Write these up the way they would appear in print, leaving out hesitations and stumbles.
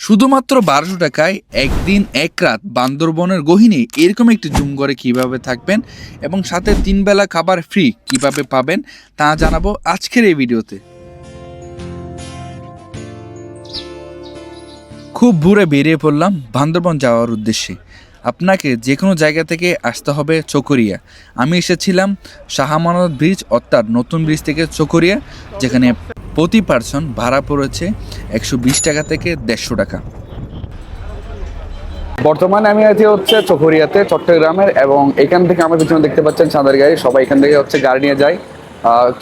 শুধুমাত্র ১২০০ টাকায় একদিন এক রাত বান্দরবনের গহীনে এরকম একটি জুমঘরে কিভাবে থাকবেন এবং সাথে ৩ বেলা খাবার ফ্রি কিভাবে পাবেন তা জানাবো আজকের এই ভিডিওতে। খুব ভোরে বেরিয়ে পড়লাম বান্দরবন যাওয়ার উদ্দেশ্যে। আপনাকে যে কোনো জায়গা থেকে আসতে হবে চকরিয়া। আমি এসেছিলাম শাহ আমানত ব্রিজ অর্থাৎ নতুন ব্রিজ থেকে চকরিয়া, যেখানে প্রতি পার্সন ভাড়া পড়েছে ১২০ টাকা থেকে ১৫০ টাকা। বর্তমানে আমি আছি চকরিয়াতে, চট্টগ্রামের, এবং এখান থেকে আমার পিছনে দেখতে পাচ্ছেন চাঁদের গাড়ি। সবাই এখান থেকে গাড়ি নিয়ে যায়,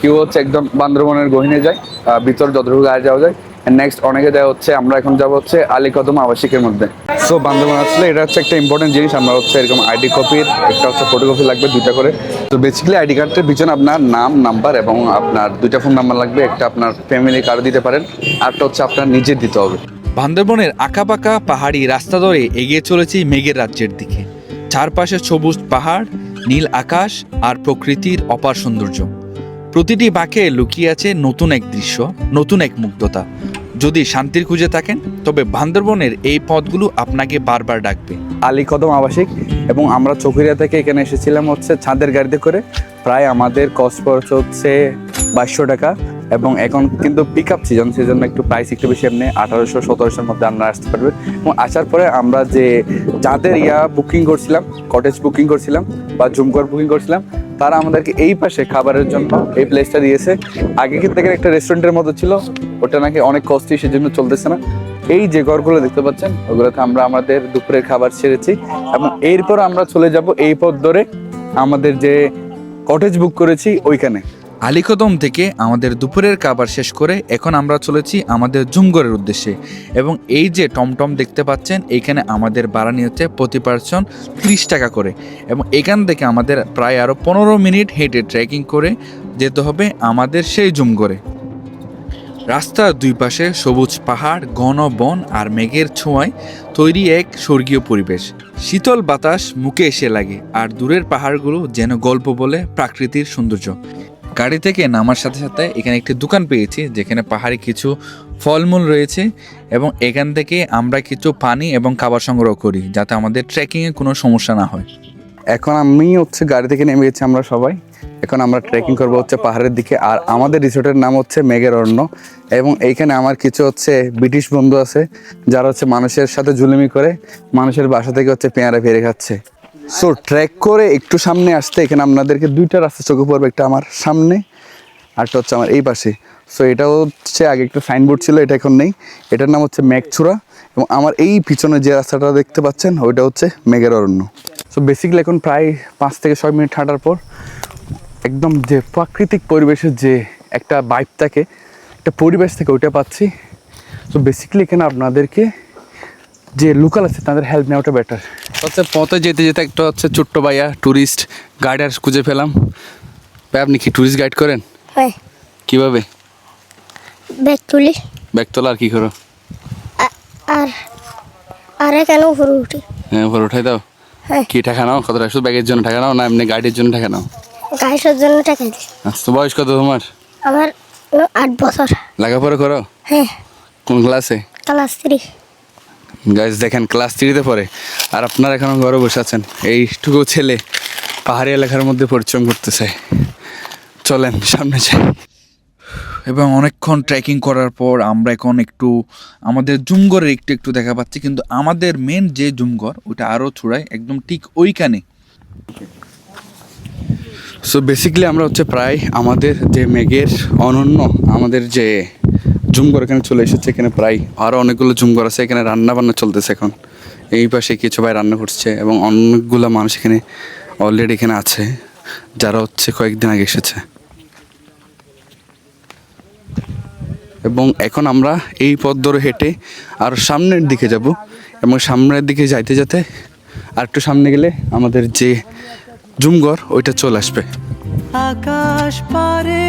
কেউ একদম বান্দরবনের গহীনে যায়, ভিতর যতটুকু গাড়ি যাওয়া যায়। নেক্সট অনেকে যায় আমরা এখন যাবো আলী কদম আবাসিকের মধ্যে। সো বান্দরবন আসলে এটা একটা ইম্পর্টেন্ট জিনিস। আমরা এরকম আইডি কপির একটা ফটোকপি লাগবে, 2টা করে। তো বেসিক্যালি আইডি কার্ডের পিছনে আপনার নাম, নাম্বার এবং আপনার 2টা ফোন নাম্বার লাগবে। একটা আপনার ফ্যামিলি কার্ড দিতে পারেন, আরটা আপনার নিজে দিতে হবে। বান্দরবনের আঁকাবাঁকা পাহাড়ি রাস্তা ধরে এগিয়ে চলেছি মেঘের রাজ্যের দিকে। চারপাশে সবুজ পাহাড়, নীল আকাশ আর প্রকৃতির অপার সৌন্দর্য। প্রতিটি বাঁকে লুকিয়ে আছে নতুন এক দৃশ্য, নতুন এক মুগ্ধতা। যদি শান্তির খুঁজে থাকেন তবে বান্দরবনের এই পথগুলো আপনাকে বারবার ডাকবে। আলী কদম আবাসিক, এবং আমরা চকরিয়া থেকে এখানে এসেছিলাম ছাদের গাড়িতে করে। প্রায় আমাদের কস্ট পড়ছে ২২০০ টাকা, এবং এখন কিন্তু পিক আপ সিজন, সেজন্য একটু প্রাইস একটু বেশি। এমনি ১৮০০-১৭০০-র মধ্যে আমরা আসতে পারবেন। এবং আসার পরে আমরা যে যাদের বুকিং করছিলাম, কটেজ বুকিং করছিলাম বা জুমঘর বুকিং করছিলাম, তারা আমাদেরকে এই পাশে খাবারের জন্য এই প্লেসটা দিয়েছে। আগে কিন্তু এখানে একটা রেস্টুরেন্টের মতো ছিল, ওটা নাকি অনেক কস্টলি, সেজন্য চলতেছে না। এই যে ঘরগুলো দেখতে পাচ্ছেন, ওগুলোতে আমরা আমাদের দুপুরের খাবার ছেড়েছি, এবং এরপর আমরা চলে যাব এই পথ ধরে আমাদের যে কটেজ বুক করেছি ওইখানে। আলীকদম থেকে আমাদের দুপুরের খাবার শেষ করে এখন আমরা চলেছি আমাদের জুমঘরের উদ্দেশ্যে। এবং এই যে টমটম দেখতে পাচ্ছেন, এখানে আমাদের ভাড়া নিয়েছে প্রতি পার্সন ৩০ টাকা করে। এবং এখান থেকে আমাদের প্রায় আরও ১৫ মিনিট হেঁটে ট্রেকিং করে যেতে হবে আমাদের সেই জুমঘরে। রাস্তার দুই পাশে সবুজ পাহাড়, ঘন বন আর মেঘের ছোঁয়ায় তৈরি এক স্বর্গীয় পরিবেশ। শীতল বাতাস মুখে এসে লাগে, আর দূরের পাহাড়গুলো যেন গল্প বলে প্রাকৃতিক সৌন্দর্য। গাড়ি থেকে নামার সাথে সাথে এখানে একটি দোকান পেয়েছি, যেখানে পাহাড়ি কিছু ফলমূল রয়েছে, এবং এখান থেকে আমরা কিছু পানি এবং খাবার সংগ্রহ করি যাতে আমাদের ট্রেকিংয়ে কোনো সমস্যা না হয়। এখন আমি গাড়ি থেকে নেমে গেছি আমরা সবাই। এখন আমরা ট্রেকিং করবো পাহাড়ের দিকে, আর আমাদের রিসোর্টের নাম মেঘের অরণ্য। এবং এইখানে আমার কিছু ব্রিটিশ বন্ধু আছে, যারা মানুষের সাথে জুলুমি করে মানুষের বাসা থেকে পেয়ারা ফেরে খাচ্ছে। সো ট্রেক করে একটু সামনে আসতে এখানে আপনাদেরকে 2টা রাস্তা চোখে পড়বে, একটা আমার সামনে, আরটা আমার এই পাশে। সো এটা আগে একটা সাইনবোর্ড ছিল, এটা এখন নেই। এটার নাম মেঘছুরা, এবং আমার এই পিছনে যে রাস্তাটা দেখতে পাচ্ছেন ওইটা মেঘের অরণ্য। সো বেসিক্যালি এখন প্রায় ৫ থেকে ৬ মিনিট হাঁটার পর একদম যে প্রাকৃতিক পরিবেশের যে একটা ভাইব থাকে, একটা পরিবেশ থেকে ওইটা পাচ্ছি। সো বেসিক্যালি এখানে আপনাদেরকে যে লোকাল আছে তাদের হেল্প নেওয়াটা বেটার। পথে যেতে যেতে একটা ছোট্ট ভাইয়া ট্যুরিস্ট গাইডার খুঁজে পেলাম। ভাই, আপনি কি ট্যুরিস্ট গাইড করেন? হ্যাঁ। কিভাবে? ব্যাগ তুলি। ব্যাগ তোলা আর কি করো? আর কেন উপরে উঠি? হ্যাঁ, উপরে উঠাই দাও। হ্যাঁ। কি টাকা নাও? কত টাকা? শুধু ব্যাগের জন্য টাকা নাও না এমনি গাইডের জন্য টাকা নাও? গাইডের জন্য টাকা দিই। আচ্ছা, বয়স কত তোমার? আমার ৮ বছর। লেখাপড়া করো? হ্যাঁ। কোন ক্লাসে? ক্লাস 3। গাইজ দেখেন, ক্লাস 3-তে পড়ে, আর আপনারা এখনো ঘরে বসে আছেন। এইটুকু ছেলে পাহাড়ি এলাকার মধ্যে পরিশ্রম করতেছে। চলেন সামনে যাই। এবং অনেকক্ষণ ট্রেকিং করার পর আমরা এখন একটু আমাদের জুমঘরের একটু দেখা পাচ্ছি, কিন্তু আমাদের মেন যে জুমঘর ওটা আরও ছড়ায় একদম ঠিক ওইখানে। সো বেসিক্যালি আমরা প্রায় আমাদের যে মেঘের অনন্য আমাদের যে জুমঘর এখানে চলে এসেছে। এখানে প্রায় আরও অনেকগুলো জুমঘর আছে, এখানে রান্না বান্না চলতেছে এখন। এই পাশে কিছু ভাই রান্না করছে, এবং অনেকগুলো মানুষ এখানে অলরেডি এখানে আছে, যারা কয়েকদিন আগে এসেছে। এবং এখন আমরা এই পথ ধরে হেঁটে আরও সামনের দিকে যাব, এবং সামনের দিকে যাইতে যেতে আর একটু সামনে গেলে আমাদের যে জুমঘর ওইটা চলে আসবে। আকাশ পারে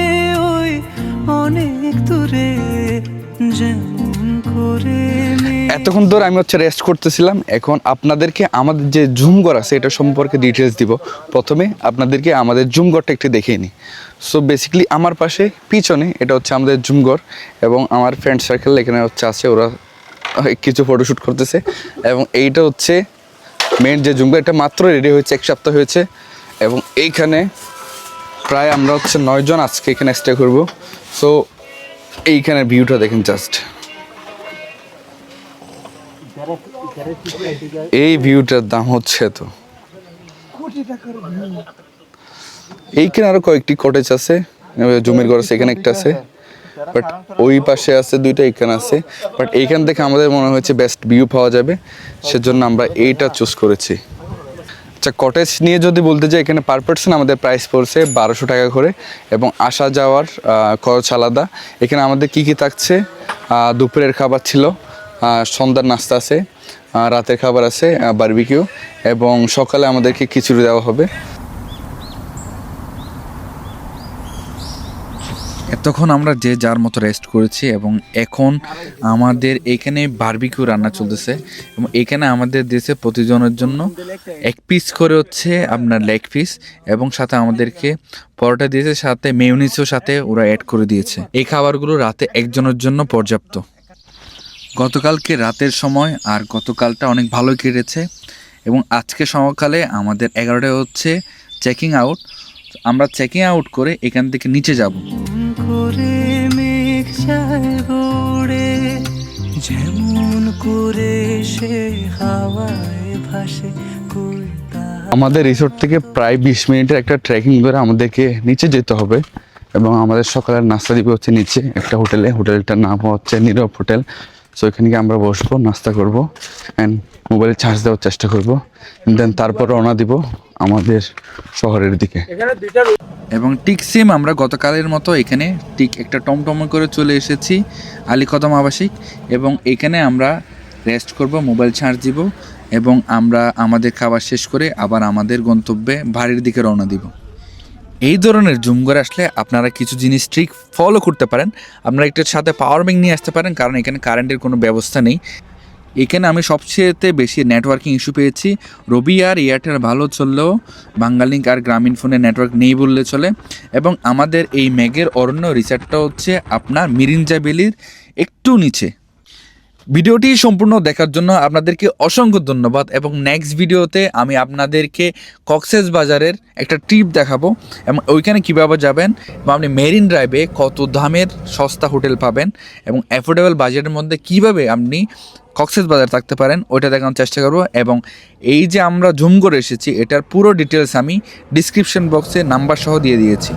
ওই অনেক দূরে যেমন করে। এতক্ষণ ধরে আমি রেস্ট করতেছিলাম। এখন আপনাদেরকে আমাদের যে জুমঘর আছে এটা সম্পর্কে ডিটেলস দিব। প্রথমে আপনাদেরকে আমাদের জুমঘরটা একটু দেখিয়ে নিই। সো বেসিক্যালি আমার পাশে পিছনে এটা আমাদের জুমঘর, এবং আমার ফ্রেন্ড সার্কেল এখানে আছে, ওরা কিছু ফটোশ্যুট করতেছে। এবং এইটা হচ্ছে মেন যে জুমগো, এটা মাত্র রেডি হয়েছে, 1 সপ্তাহ হয়েছে। এবং এইখানে প্রায় আমরা হচ্ছে 9 জন আজকে এখানে স্টে করবো। সো এইখানে ভিউটা দেখেন জাস্ট, এই ভিউটার দাম হচ্ছে তো। এইখানে আরো কয়েকটি কটেজ আছে, জমির ঘর আছে, এখানে একটা আছে, বাট ওই পাশে আছে দুইটা, এখানে আছে। বাট এইখান থেকে আমাদের মনে হয়েছে বেস্ট ভিউ পাওয়া যাবে, সেজন্য আমরা এইটা চুজ করেছি। আচ্ছা, কটেজ নিয়ে যদি বলতে যাই, এখানে পার পার্সন আমাদের প্রাইস পড়ছে 1200 টাকা করে, এবং আসা যাওয়ার খরচ আলাদা। এখানে আমাদের কি কি থাকছে, দুপুরের খাবার ছিল, সন্ধ্যার নাস্তা আছে, রাতের খাবার আছে, বারবিকিউ, এবং সকালে আমাদেরকে খিচুড়ি দেওয়া হবে। এতক্ষণ আমরা যে যার মতো রেস্ট করেছি এবং এখন আমাদের এখানে বারবিকিউ রান্না চলতেছে এবং এখানে আমাদের দেশে প্রতিজনের জন্য 1 পিস করে হচ্ছে আপনার লেগ পিস, এবং সাথে আমাদেরকে পরোটা দিয়েছে, সাথে মেয়োনিজও সাথে ওরা অ্যাড করে দিয়েছে। এই খাবারগুলো রাতে একজনের জন্য পর্যাপ্ত। গতকালকে রাতের সময় আর গতকালটা অনেক ভালোই কেটেছে, এবং আজকে সকালে আমাদের 11টায় হচ্ছে চেকিং আউট। আমরা চেকিং আউট করে এখান থেকে নিচে যাব। করে মেঘ যায় গড়ে, যেমন করে সে হাওয়ায় ভাসে, কই তাহার আমাদের রিসোর্ট থেকে প্রায় 20 মিনিটের একটা ট্রেকিং করে আমাদেরকে নিচে যেতে হবে, এবং আমাদের সকালের নাস্তা দিবে হচ্ছে নিচে একটা হোটেলে। হোটেলটার নাম হচ্ছে নীরব হোটেল। সো এখানে গিয়ে আমরা বসবো, নাস্তা করবো, অ্যান্ড মোবাইলে চার্জ দেওয়ার চেষ্টা করবো, দেন তারপর রওনা দিব আমাদের শহরের দিকে। এবং ঠিক সেম আমরা গতকালের মতো এখানে ঠিক একটা টমটমে করে চলে এসেছি আলীকদম আবাসিক, এবং এখানে আমরা রেস্ট করব, মোবাইল চার্জ দিব, এবং আমরা আমাদের খাবার শেষ করে আবার আমাদের গন্তব্যে বাড়ির দিকে রওনা দিব। এই ধরনের জুমঘরে আসলে আপনারা কিছু জিনিস ঠিক ফলো করতে পারেন। আপনারা একটার সাথে পাওয়ার ব্যাংক নিয়ে আসতে পারেন, কারণ এখানে কারেন্টের কোনো ব্যবস্থা নেই। এখানে আমি সবচেয়েতে বেশি নেটওয়ার্কিং ইস্যু পেয়েছি। রবি আর এয়ারটেল ভালো চললেও বাংলালিংক আর গ্রামীণ ফোনে নেটওয়ার্ক নেই বললে চলে। এবং আমাদের এই মেঘের অরণ্য রিসর্টটা হচ্ছে আপনার মিরিঞ্জা ভ্যালির একটু নিচে। ভিডিওটি সম্পূর্ণ দেখার জন্য আপনাদেরকে অসংখ্য ধন্যবাদ, এবং নেক্সট ভিডিওতে আমি আপনাদেরকে কক্সবাজারের একটা ট্রিপ দেখাবো এবং ওইখানে কীভাবে যাবেন, বা আপনি মেরিন ড্রাইভে কত দামের সস্তা হোটেল পাবেন এবং অ্যাফোর্ডেবল বাজেটের মধ্যে কীভাবে আপনি কক্সবাজার থাকতে পারেন, ওইটা দেখানোর চেষ্টা করব। এবং এই যে আমরা জুম করে এসেছি, এটার পুরো ডিটেলস আমি ডিসক্রিপশন বক্সে নাম্বার সহ দিয়ে দিয়েছি।